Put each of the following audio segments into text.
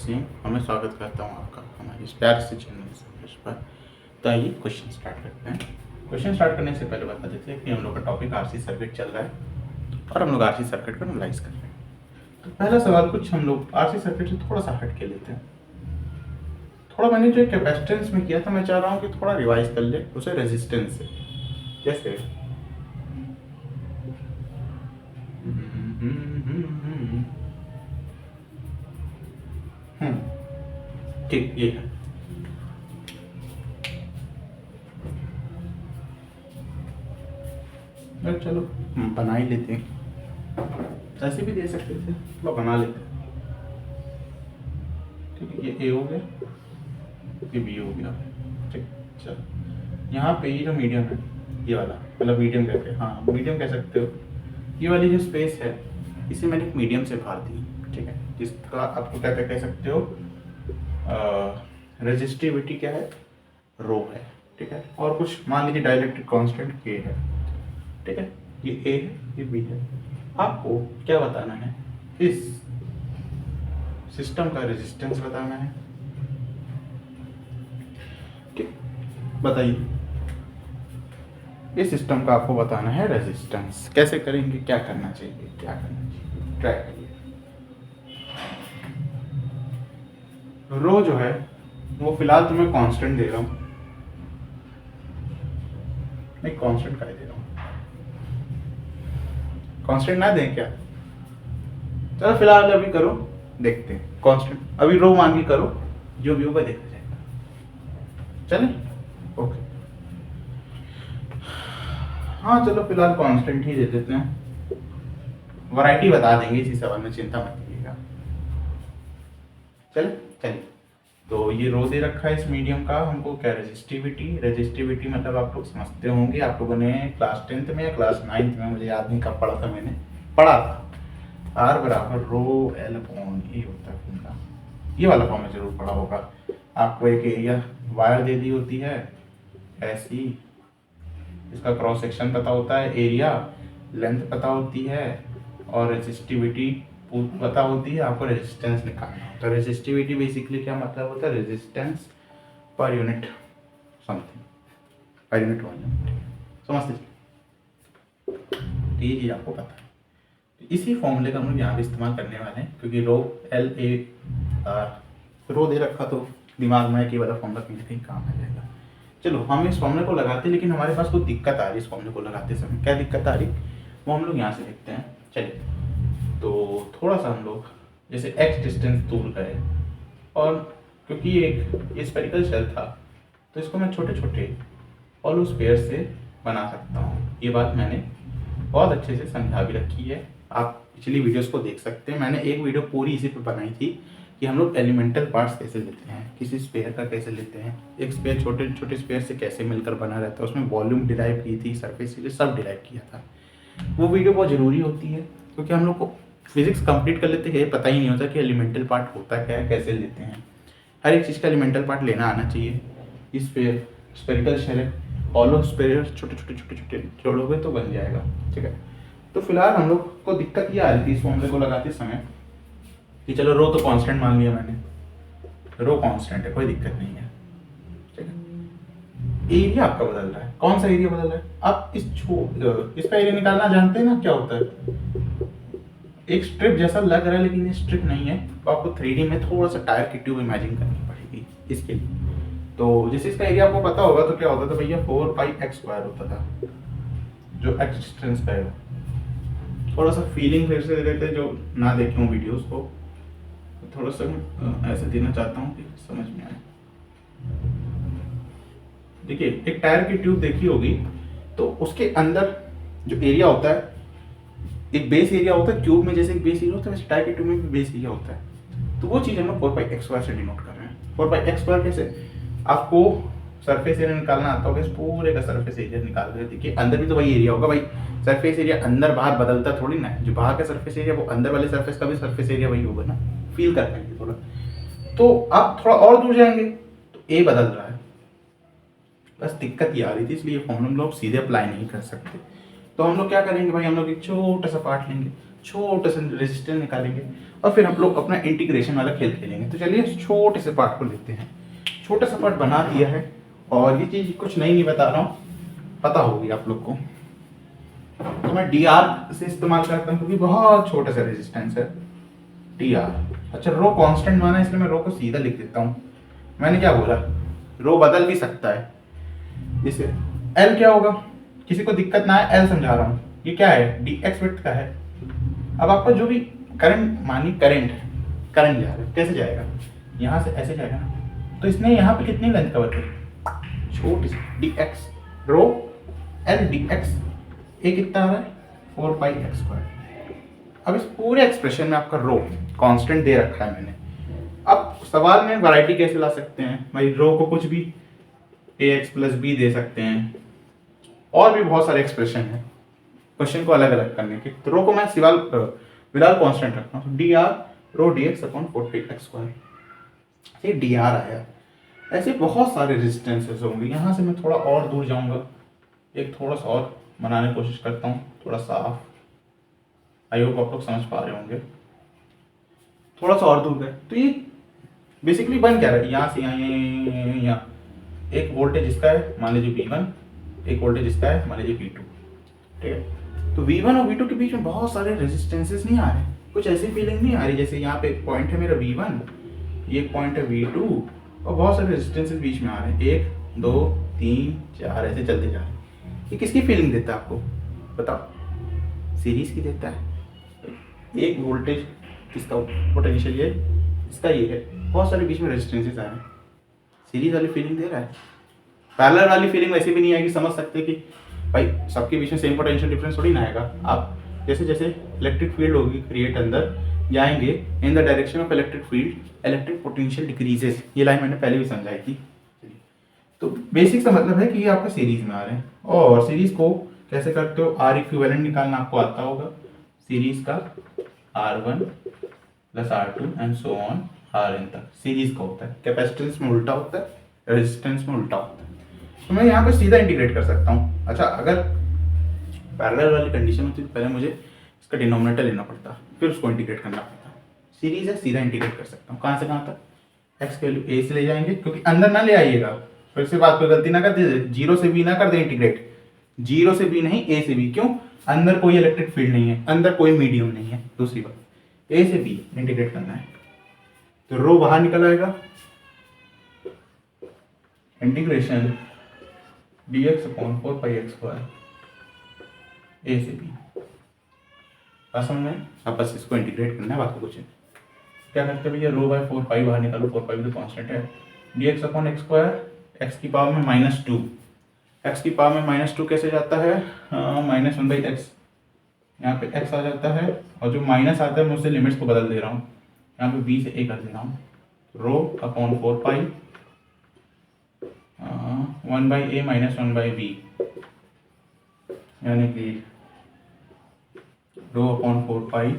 सिंह मैं स्वागत करता हूँ आपका हमारे इस प्यार से चैनल पर। तो आइए क्वेश्चन स्टार्ट करते हैं। क्वेश्चन स्टार्ट करने से पहले बता देते हैं कि हम लोग का टॉपिक आरसी सर्किट चल रहा है और हम लोग आरसी सर्किट को एनालाइज कर रहे हैं। तो पहला सवाल कुछ हम लोग आरसी सर्किट से थोड़ा सा हट के लेते हैं। थोड़ा मैंने जो कैपेसिटेंस में किया था, मैं चाह रहा हूँ कि थोड़ा रिवाइज कर ले उसे रेजिस्टेंस से। जैसे ठीक ये है। चलो बना ही लेते हैं, ऐसे भी दे सकते थे, थोड़ा बना लेते हैं। ठीक है, ये ए हो गया, ये बी हो गया। ठीक, चलो यहाँ पे ये जो मीडियम है, ये वाला मतलब मीडियम कहते हैं, हाँ मीडियम कह सकते हो। ये वाली जो स्पेस है इसे मैंने एक मीडियम से भर दी। ठीक है, जिसका आपको क्या क्या कह सकते हो, रेजिस्टिविटी क्या है, रो है। ठीक है, और कुछ मान लीजिए डाइलेक्ट्रिक कांस्टेंट के है। ठीक है, ये ए है, ये बी है। आपको क्या बताना है, इस सिस्टम का रेजिस्टेंस बताना है। ठीक, बताइए इस सिस्टम का आपको बताना है रेजिस्टेंस। कैसे करेंगे, क्या करना चाहिए, क्या करना चाहिए, ट्राई करिए। रो जो है वो फिलहाल तो मैं कांस्टेंट दे रहा हूँ, नहीं कांस्टेंट का ही दे रहा हूँ। कांस्टेंट ना दें क्या, चलो फिलहाल अभी करो, देखते हैं कांस्टेंट। अभी रो मान के करो, जो भी होगा देखा जाएगा। चले, ओके। हाँ चलो फिलहाल कांस्टेंट ही दे देते हैं, वैरायटी बता देंगे इसी सवाल में, चिंता मत कीजिएगा। चले चलिए, तो ये रो दे रखा है इस मीडियम का हमको क्या, रेजिस्टिविटी। रेजिस्टिविटी मतलब आप लोग समझते होंगे, आप लोगों ने क्लास 10th में या क्लास 9th में, मुझे याद नहीं कब पढ़ा था, मैंने पढ़ा था आर बराबर रो एल अपॉन ए होता है उनका, ये वाला फॉर्म में जरूर पढ़ा होगा। आपको एक एरिया वायर दे दी होती है ऐसी, इसका क्रॉस सेक्शन पता होता है, एरिया लेंथ पता होती है, और रेजिस्टिविटी पता होती है। आपको रेजिस्टेंस निकालना होता है। रेजिस्टिविटी बेसिकली क्या मतलब होता है, resistance per unit something, per unit volume. समझते ये चीज़ आपको पता है। इसी फॉर्मूले का हम लोग यहाँ भी इस्तेमाल करने वाले हैं, क्योंकि रो एल ए आर रो दे रखा तो दिमाग में कि वाला फॉर्मूला कहीं ना कहीं काम आ जाएगा। चलो हम इस फॉर्मूले को लगाते, लेकिन हमारे पास कोई दिक्कत आ रही है इस फॉर्मूले को लगाते समय। क्या दिक्कत आ रही वो हम लोग यहाँ से देखते हैं। चलिए, तो थोड़ा सा हम लोग जैसे एक्स डिस्टेंस दूर गए, और क्योंकि ये स्फेरिकल शेल था तो इसको मैं छोटे छोटे हॉलो स्फीयर से बना सकता हूँ। ये बात मैंने बहुत अच्छे से समझा भी रखी है, आप पिछली वीडियोस को देख सकते हैं। मैंने एक वीडियो पूरी इसी पे बनाई थी कि हम लोग एलिमेंटल पार्ट्स कैसे लेते हैं, किसी स्फीयर का कैसे लेते हैं, एक स्फीयर छोटे छोटे स्फीयर से कैसे मिलकर बना रहता है, उसमें वॉल्यूम डिराइव की थी, सरफेस एरिया सब डिराइव किया था। वो वीडियो बहुत ज़रूरी होती है, क्योंकि हम लोग को फिजिक्स कंप्लीट कर लेते हैं, पता ही नहीं होता कि एलिमेंटल पार्ट होता क्या है, कैसे लेते हैं। हर एक चीज़ का एलिमेंटल पार्ट लेना आना चाहिए। इस पे स्फेरिकल शेल है, हॉलो स्फीयर छोटे छोटे छोटे छोटे जोड़ोगे तो बन जाएगा। ठीक है, तो फिलहाल हम लोग को दिक्कत ये आ रही थी इस फॉर्मूले को लगाते समय कि चलो रो तो कांस्टेंट मान लिया मैंने, रो कांस्टेंट है, कोई दिक्कत नहीं है। ठीक है, एरिया आपका बदल रहा है। कौन सा एरिया बदल रहा है, आप इसका एरिया निकालना जानते हैं ना क्या होता है। एक स्ट्रिप जैसा लग रहा है लेकिन ये स्ट्रिप नहीं है, तो आपको 3D में थोड़ा सा टायर की ट्यूब इमेजिन करनी पड़ेगी इसके लिए। तो जैसे इसका एरिया आपको पता होगा तो क्या होता था भैया, 4πx² होता था, जो एक्स डिस्टेंस का है। थोड़ा सा फीलिंग फिर से दे देते, जो ना देखे हूँ वीडियोस को, थोड़ा सा ऐसे देना चाहता हूँ कि समझ में आए। देखिए, एक टायर की ट्यूब देखी होगी, तो उसके अंदर जो एरिया होता है, एक बेस एरिया होता है ट्यूब में, जैसे एक बेस एरिया होता है वैसे टायर की ट्यूब में भी बेस एरिया होता है। तो वो चीज़ हम लोग 4πx² से डिनोट कर रहे हैं। 4πx² कैसे, आपको सरफेस एरिया निकालना आता होगा, इस पूरे का सरफेस एरिया निकाल कर देखिए, अंदर भी तो वही एरिया होगा भाई। सरफेस एरिया अंदर बाहर बदलता थोड़ी ना है, जो बाहर का सरफेस एरिया वो अंदर वाले सरफेस का भी सरफेस एरिया वही होगा ना, फील कर पाएंगे थोड़ा। तो आप थोड़ा और दूर जाएंगे तो ए बदल रहा है, बस दिक्कत ये आ रही थी, इसलिए फॉर्मूला हम लोग सीधे अप्लाई नहीं कर सकते। तो हम लोग क्या करेंगे भाई, हम लोग एक छोटा सा पार्ट लेंगे, छोटे से रेजिस्टेंस निकालेंगे और फिर हम लोग अपना इंटीग्रेशन वाला खेल खेलेंगे। तो चलिए छोटे से पार्ट को लेते हैं। छोटा सा पार्ट बना दिया है और ये चीज़ कुछ नई नहीं बता रहा हूँ, पता होगी आप लोग को। तो मैं डी आर से इस्तेमाल करता हूँ क्योंकि बहुत छोटा सा रेजिस्टेंस है डी आर। अच्छा, रो कांस्टेंट माना है इसलिए मैं रो को सीधा लिख देता हूँ। मैंने क्या बोला, रो बदल भी सकता है। जैसे एल क्या होगा, किसी को दिक्कत ना है एल समझा रहा हूँ। ये क्या है, डी एक्स विड्थ का है। अब आपका जो भी करंट, मानिए करंट है, करंट जा रहा है, कैसे जाएगा, यहाँ से ऐसे जाएगा ना। तो इसने यहाँ पे कितनी लेंथ कवर करी, छोटी सी D X, rho L D X, ये कितना आ रहा है 4 पाई एक्स स्क्वायर। अब इस पूरे एक्सप्रेशन में आपका रो कांस्टेंट दे रखा है मैंने। अब सवाल में वैरायटी कैसे ला सकते हैं भाई, रो को कुछ भी ए एक्स प्लस बी दे सकते हैं, और भी बहुत सारे एक्सप्रेशन है क्वेश्चन को अलग अलग करने के। तो रो को मैं फिलहाल कांस्टेंट रखता हूँ, d R rho d x upon 4 x square, ये डी आर आया। ऐसे बहुत सारे रेजिस्टेंसेस होंगे। यहाँ से मैं थोड़ा और दूर जाऊँगा, एक थोड़ा सा और बनाने की कोशिश करता हूँ, थोड़ा साफ। आई होप आप लोग समझ पा रहे होंगे। थोड़ा सा और दूर गए तो ये बेसिकली बन क्या रहा है, यहाँ से यहाँ एक वोल्टेज इसका है मान लीजिए V1, एक वोल्टेज इसका है मान लीजिए V2, ठीक है। तो V1 और V2 के बीच में बहुत सारे रेजिस्टेंसेस नहीं आ रहे, कुछ ऐसी फीलिंग नहीं आ रही जैसे यहाँ पे एक पॉइंट है मेरा V1, ये एक पॉइंट है V2, और बहुत सारे रेजिस्टेंसेस बीच में आ रहे हैं, 1 2 3 4 ऐसे चलते जा रहे हैं। ये किसकी फीलिंग देता है आपको बताओ, सीरीज की देता है। एक वोल्टेज इसका पोटेंशियल ये, इसका ये है, बहुत सारे बीच में रेजिस्टेंसेस आ रहे हैं, सीरीज वाली फीलिंग दे रहा है। पैरेलल वाली फीलिंग वैसे भी नहीं आएगी, समझ सकते कि भाई सबके बीच में सेम पोटेंशियल डिफरेंस थोड़ी ना आएगा। आप जैसे जैसे इलेक्ट्रिक फील्ड होगी क्रिएट अंदर जाएंगे, in the direction of electric field electric potential decreases, ये लाइन मैंने पहले भी समझाई थी। तो बेसिक सा मतलब है कि ये आपका सीरीज में आ रहे हैं। और सीरीज को कैसे करते हो, आर इक्विवेलेंट निकालना आपको आता होगा, सीरीज का R1 plus R2 and so on Rn तक सीरीज का होता है। कैपेसिटेंस में उल्टा होता है, रेजिस्टेंस में उल्टा होता है। तो मैं यहाँ पे सीधा इंटीग्रेट कर सकता हूँ। अच्छा, अगर पैरेलल वाली कंडीशन होती तो पहले मुझे इसका डिनोमिनेटर लेना पड़ता, फिर उसको इंटीग्रेट करना पड़ता। सीरीज है, सीधा इंटीग्रेट कर सकता हूँ। कहाँ से कहाँ तक, एक्स की वैल्यू ए से ले जाएंगे, क्योंकि अंदर ना ले आइएगा, फिर से बात कोई गलती ना कर दे, 0 से b ना कर दे इंटीग्रेट, 0 से b नहीं a से b। क्यों, अंदर कोई इलेक्ट्रिक फील्ड नहीं है, अंदर कोई मीडियम नहीं है। दूसरी बात, a से b इंटीग्रेट करना है, तो रो बाहर निकल आएगा, integration dx upon 4 pi x square a से b। बात समझ में, अब बस इसको इंटीग्रेट करना है, बात को कुछ नहीं। क्या करते हैं भैया, रो बाय 4 पाई बाहर निकालो, 4 पाई भी तो कांस्टेंट है, dx upon x square, x की पावर में -2, एक्स की पावर में -2 कैसे जाता है, -1/x, यहाँ पे x आ जाता है, और जो माइनस आता है मैं उससे लिमिट्स को बदल दे रहा हूँ, यहाँ पे b से a कर दे रहा हूँ, रो अपॉन 4 पाई 1/a माइनस 1/b, यानी कि rho upon 4 pi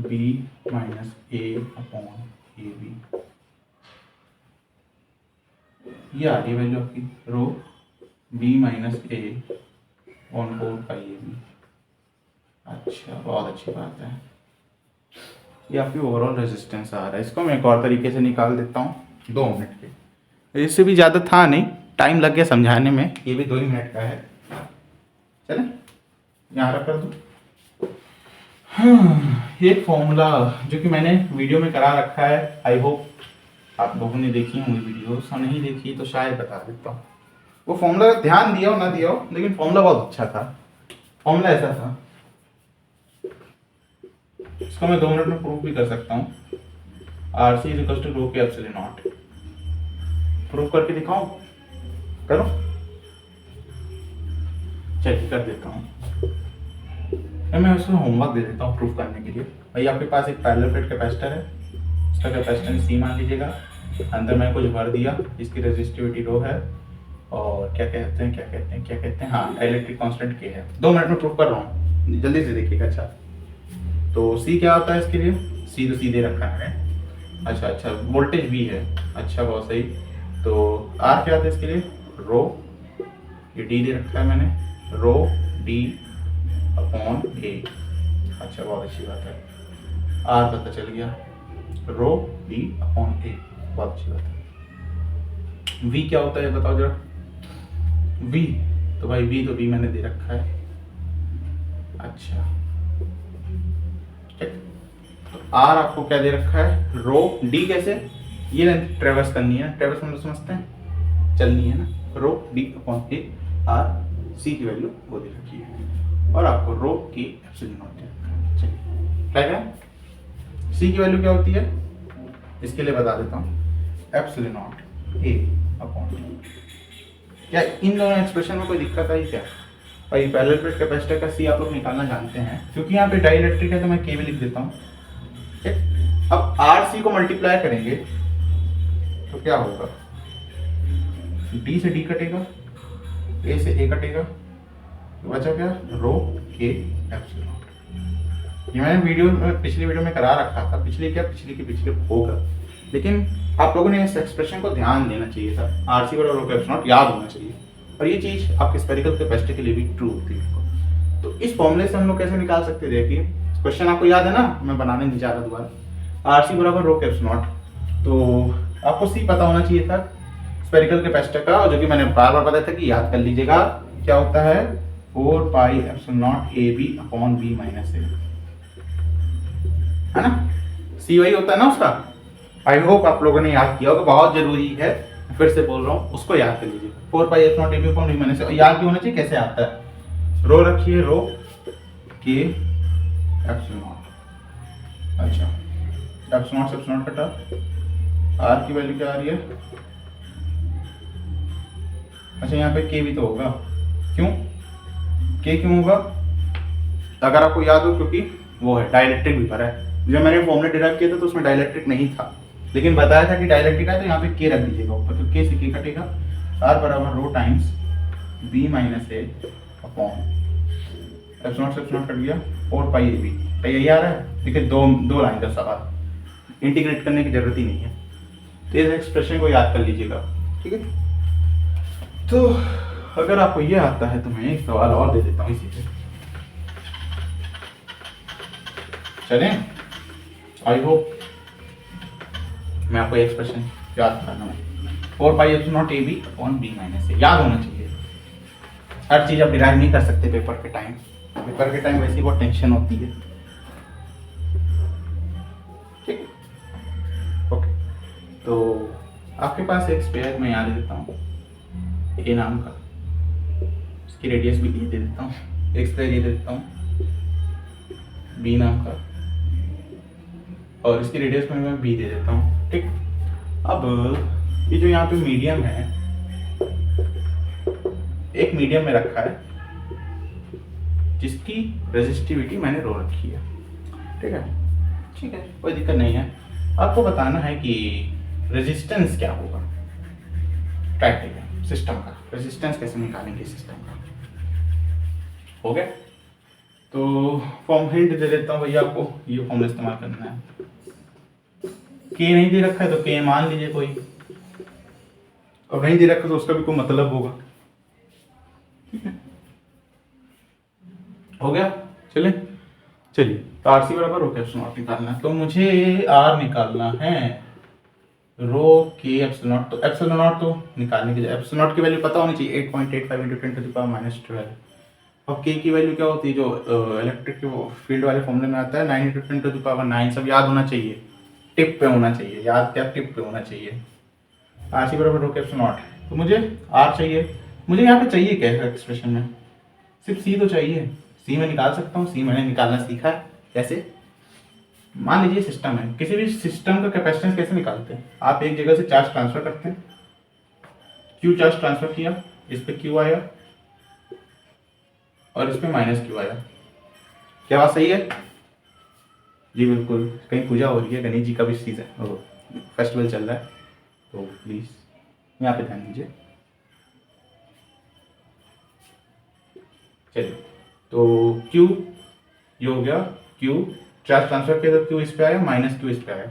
b minus a upon A B. ये आ रही है वैल्यू आपकी, rho b minus a on 4 pi A B. अच्छा, बहुत अच्छी बात है। ये आपकी ओवरऑल रेजिस्टेंस आ रहा है। इसको मैं एक और तरीके से निकाल देता हूँ, 2 मिनट के, इससे भी ज़्यादा था नहीं, टाइम लग गया समझाने में, ये भी 2 ही मिनट का है। चले यहाँ रख कर दूँ। हाँ, एक फॉर्मूला जो कि मैंने वीडियो में करा रखा है, आई होप आप लोगों ने देखी होंगी वीडियोस, और नहीं देखी तो शायद बता देता हूँ। वो फॉर्मूला ध्यान दिया हो ना दिया हो, लेकिन फॉर्मूला बहुत अच्छा था। फॉर्मूला ऐसा था, इसको मैं 2 मिनट में प्रूव भी कर सकता हूँ। RC इज इक्वल टू रो के एप्सिलॉन नॉट। प्रूव करके दिखाऊं, करो, चेक कर देता हूँ। मैं उसको होमवर्क दे देता हूँ प्रूफ करने के लिए। भाई आपके पास एक पैरेलल प्लेट कैपेसिटर है, इसका कैपेसिटेंस C मान लीजिएगा, अंदर मैं कुछ भर दिया, इसकी रेजिस्टिविटी रो है, और क्या कहते हैं हाँ, इलेक्ट्रिक कांस्टेंट K है। 2 मिनट में प्रूफ कर रहा हूँ, जल्दी से देखिएगा। अच्छा, तो C क्या होता है इसके लिए, C तो सीधे रखा है। अच्छा, वोल्टेज V है, अच्छा बहुत सही। तो R क्या आता है इसके लिए, रो, ये D दे रखा है मैंने, रो D अपॉन A। अच्छा, बहुत अच्छी बात है। आर पता चल गया, रो बी अपॉन ए, बहुत अच्छी बात है। वी क्या होता है बताओ जरा। वी तो भाई वी तो वी मैंने दे रखा है। अच्छा ठीक, तो आर आपको क्या दे रखा है, रो। डी कैसे, ये लेंथ ट्रेवर्स करनी है, ट्रेवर्स हम लोग समझते हैं, चलनी है ना। रो डी अपॉन ए, आर सी की वैल्यू वो दे रखी है, और आपको रो की एप्सिलॉन नॉट दे रखा है। चलिए क्या है, सी की वैल्यू क्या होती है, इसके लिए बता देता हूँ, एप्सिलॉन नॉट ए अपॉन डी। क्या इन दोनों एक्सप्रेशन में कोई दिक्कत आई क्या भाई? पैरेलल प्लेट कैपेसिटर का सी आप लोग निकालना जानते हैं, क्योंकि यहाँ पे डाइलेक्ट्रिक है तो मैं के भी लिख देता हूँ। ठीक, अब आर सी को मल्टीप्लाई करेंगे तो क्या होगा, डी से डी कटेगा, ए से ए कटेगा, तो बचा क्या, रो के एप्सिलॉन नॉट। ये मैंने वीडियो में पिछली वीडियो में करा रखा था, पिछले क्या पिछले के पिछले होगा, लेकिन आप लोगों ने इस एक्सप्रेशन को ध्यान देना चाहिए था। आर सी बराबर रो के एप्सिलॉन नॉट याद होना चाहिए, और ये चीज आपके स्फेरिकल कैपेसिटर के लिए भी ट्रू होती है। तो इस फॉर्मूले से हम लोग कैसे निकाल सकते हैं, देखिए क्वेश्चन आपको याद है ना, मैं बनाने नहीं जा रहा दोबारा। आर सी बराबर रो के एप्सिलॉन नॉट, तो आपको सी पता होना चाहिए था स्फेरिकल कैपेसिटर का, जो कि मैंने बार बार बताया था कि याद कर लीजिएगा, क्या होता है 4 pi epsilon naught a B upon b minus a, है ना। सी वही होता है ना उसका। आई होप आप लोगों ने याद किया होगा, बहुत जरूरी है, फिर से बोल रहा हूँ, उसको याद कर लीजिए। 4 pi epsilon naught a B upon b minus a, याद भी होना चाहिए कैसे आता है। रो रखिए, रो के एप्सिलॉन नॉट, अच्छा एप्सिलॉन नॉट से एप्सिलॉन नॉट कटा, आर की वैल्यू क्या आ रही है, अच्छा यहाँ पे के भी तो होगा, क्यों के क्यों होगा, अगर आपको याद हो, क्योंकि वो है डाइलेक्ट्रिक भी भरा है। जब मैंने फॉर्मूला डिराइव किया था तो उसमें डाइलेक्ट्रिक नहीं था, लेकिन बताया था कि डाइलेक्ट्रिक है, तो यहाँ पे के रख दीजिएगा ऊपर, तो के से के कटेगा, आर बराबर रो टाइम्स बी माइनस ए अपॉन एप्सिलॉन से एप्सिलॉन कट गया 4 पाई ए बी, तो यही आ रहा है। देखिए दो लाइन का सवाल, इंटीग्रेट करने की जरूरत ही नहीं है, तो इस एक्सप्रेशन को याद कर लीजिएगा, ठीक है। तो अगर आपको ये आता है तो मैं एक सवाल और दे देता हूँ इसी पे, चलें। आई होप मैं आपको एक्सप्रेशन याद कराना है, 4 pi epsilon naught a B upon b minus a, याद होना चाहिए। हर चीज आप डिराइव नहीं कर सकते पेपर के टाइम, पेपर के टाइम वैसे ही बहुत टेंशन होती है, ठीक, ओके। तो आपके पास एक स्पेयर मैं यहाँ दे देता हूँ ए नाम का, इसकी रेडियस भी ये दे देता हूँ, एक स्पेयर ये दे देता हूँ बी नाम का, और इसकी रेडियस में मैं बी दे देता हूँ, ठीक। अब ये जो यहाँ पे मीडियम है, एक मीडियम में रखा है जिसकी रेजिस्टिविटी मैंने रो रखी है, ठीक है, ठीक है, कोई दिक्कत नहीं है। आपको बताना है कि रेजिस्टेंस क्या होगा, क्राइटेरिया सिस्टम का, रेजिस्टेंस कैसे निकालेंगे सिस्टम का, हो गया। तो फॉर्म हिंट दे देता हूँ भैया आपको, ये फॉर्मूला इस्तेमाल करना है। के नहीं दे रखा है तो के मान लीजिए कोई, और नहीं दे रखा तो उसका भी कोई मतलब होगा, ठीक है, हो गया। चलिए तो आर सी बराबर रो के एप्सिलॉन नॉट निकालना है, तो मुझे आर निकालना है रो के एप्सिलॉन नॉट, तो एप्सिलॉन नॉट तो निकालने के लिए एप्सिलॉन नॉट की वैल्यू पता होनी चाहिए 8.85 × 10⁻⁻12, और के की वैल्यू क्या होती है, जो इलेक्ट्रिक फील्ड वाले फॉर्मूले में आता है 9 × 10⁻9, सब याद होना चाहिए, टिप पे होना चाहिए, याद क्या टिप पे होना चाहिए। आर सी बराबर रो के एप्सिलॉन नॉट, तो मुझे आर चाहिए, मुझे यहाँ पे चाहिए क्या है एक्सप्रेशन में, सिर्फ सी तो चाहिए, सी में निकाल सकता हूँ, सी मैंने निकालना सीखा है। कैसे, मान लीजिए सिस्टम है, किसी भी सिस्टम का कैपेसिटेंस कैसे निकालते हैं, आप एक जगह से चार्ज ट्रांसफर करते हैं, क्यू चार्ज ट्रांसफर किया, इस पे क्यू आया और इस पे माइनस क्यू आया, क्या बात सही है जी? बिल्कुल, कहीं पूजा हो रही है, गणेश जी का भी सीजन फेस्टिवल चल रहा है, तो प्लीज यहाँ पे ध्यान दीजिए। चलिए, तो Q ये हो गया, Q चार्ज ट्रांसफर किया तो Q इस पे आया, माइनस Q इस पे आया,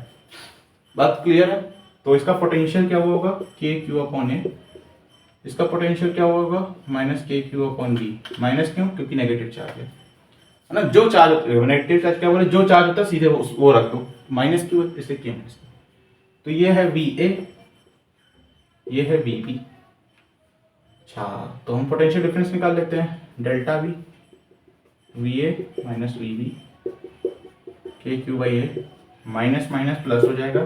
बात क्लियर है। तो इसका पोटेंशियल क्या हुआ होगा, के क्यू अपॉन ए, इसका पोटेंशियल क्या हुआ होगा, माइनस के क्यू अपॉन बी, माइनस क्यों, क्योंकि नेगेटिव चार्ज है। है ना, जो चार्ज नेगेटिव चार्ज क्या बोले, जो चार्ज होता है सीधे वो रख दो, माइनस क्यू है इसलिए क्यू माइनस। तो ये है वी ए, ये है वी बी। अच्छा, तो हम पोटेंशियल डिफरेंस निकाल लेते हैं, delta V, V A minus V B k q by a, minus minus plus हो जाएगा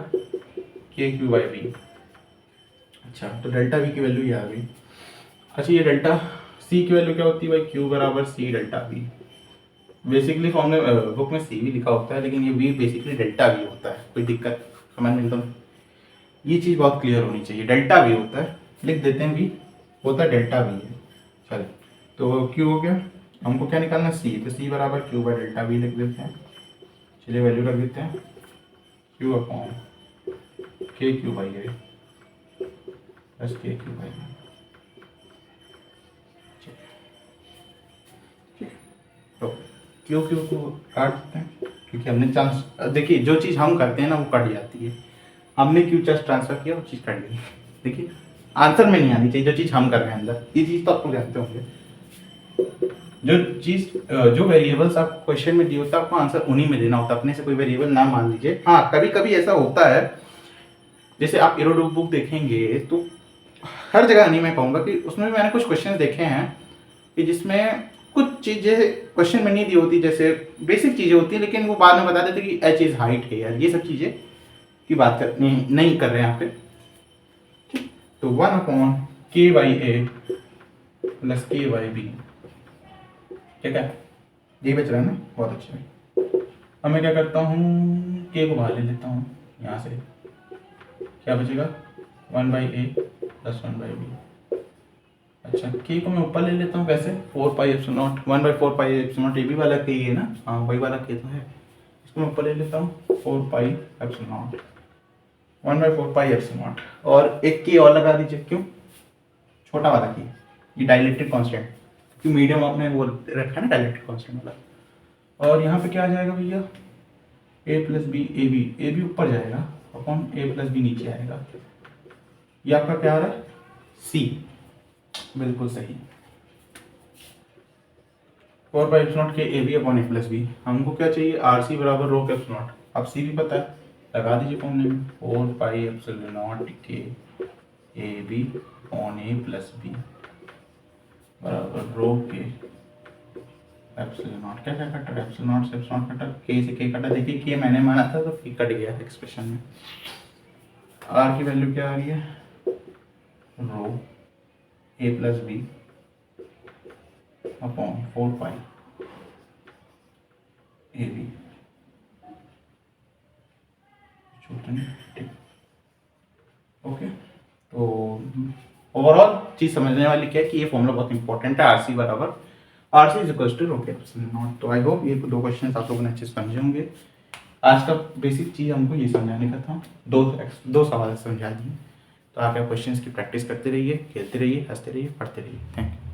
के क्यू बाई बी। अच्छा, तो डेल्टा वी की वैल्यू ये आ गई। अच्छा, ये डेल्टा सी की वैल्यू क्या होती है भाई, क्यू बराबर सी डेल्टा वी। बेसिकली फॉर्मूले बुक में सी भी लिखा होता है, लेकिन ये वी बेसिकली डेल्टा वी होता है। कोई दिक्कत समझ में एकदम, ये चीज़ बहुत क्लियर होनी चाहिए। डेल्टा वी होता है, लिख देते हैं वी होता है डेल्टा वी है। चलिए, तो क्यू हो गया, हमको क्या निकालना सी, तो सी बराबर क्यू बाई डेल्टा वी लिख देते हैं। चलिए वैल्यू रख देते हैं, क्यू अपॉन के क्यू बाई ए प्लस के क्यू बाई ए। तो क्यू क्यू को काट देते हैं, क्योंकि हमने चांस, देखिए जो चीज़ हम करते हैं ना वो कट जाती है। हमने क्यू चार्ज ट्रांसफर किया, वो चीज़ कट गई। देखिए आंसर में नहीं आनी चाहिए जो चीज़ हम कर रहे हैं अंदर, ये चीज़ तो आपको जानते होंगे। जो चीज़ जो वेरिएबल्स आप क्वेश्चन में दिए होता है, आपको आंसर उन्हीं में देना होता है, अपने से कोई वेरिएबल ना मान लीजिए। हाँ, कभी कभी ऐसा होता है, जैसे आप एरोडो बुक देखेंगे तो हर जगह नहीं मैं कहूँगा कि उसमें मैंने कुछ क्वेश्चन देखे हैं कि जिसमें कुछ चीज़ें क्वेश्चन में नहीं दी होती, जैसे बेसिक चीज़ें होती हैं, लेकिन वो बाद में बता देते कि एच इज हाइट है यार, ये सब चीज़ें की बात कर नहीं कर रहे हैं यहाँ पे। तो 1 अपॉन के बाई ए प्लस के बाई बी, ठीक है, ये बच रहा है ना, बहुत अच्छा है। अब मैं क्या करता हूँ, के को बाहर ले लेता हूँ, यहाँ से क्या बचेगा 1 by A plus 1 by B. अच्छा, के को मैं ऊपर ले लेता हूँ, कैसे 4 pi epsilon not, 1 by 4 pi epsilon not, ये भी वाला के ही है ना, हाँ वही वाला के तो है। इसको मैं ऊपर ले लेता हूँ 4 pi epsilon not, 1 by 4 pi epsilon not, और एक की और लगा दीजिए, क्यों, छोटा वाला की, ये डाइलेक्ट्रिक कांस्टेंट, क्योंकि मीडियम आपने वो रखा है ना डाइलेक्ट्रिक कांस्टेंट वाला। और यहाँ पे क्या आ जाएगा भैया, ए प्लस बी, ए बी ऊपर जाएगा अपॉन ए प्लस बी नीचे आएगा। ये आपका क्या आ रहा है, सी, बिल्कुल सही। 4 by epsilon not K A B upon A plus B. हमको क्या चाहिए, आर सी बराबर रो के एप्सिलॉन नॉट। अब सी भी पता है, लगा दीजिए फॉर्मूले में, 4 pi epsilon not K A B upon A plus B बराबर रो के एप्सिलॉन नॉट। क्या क्या कटा, एप्सिलॉन नॉट से एप्सिलॉन कटा, के से के कटा। देखिए के मैंने माना था तो के कट गया एक्सप्रेशन में। आर की वैल्यू क्या आ रही है, rho a plus b upon 4 pi A b, ठीक, ओके। तो ओवरऑल चीज समझने वाली क्या है कि ये फॉर्मूला बहुत इंपॉर्टेंट है, आरसी बराबर आरसी इज इक्वल टू रो के एप्सिलॉन नॉट। तो आई होप ये 2 क्वेश्चन आप लोगों ने अच्छे से समझे होंगे। आज का बेसिक चीज हमको ये समझाने का था, दो सवाल समझा दिए। तो आप क्वेश्चंस की प्रैक्टिस करते रहिए, खेलते रहिए, हंसते रहिए, पढ़ते रहिए। Thank you.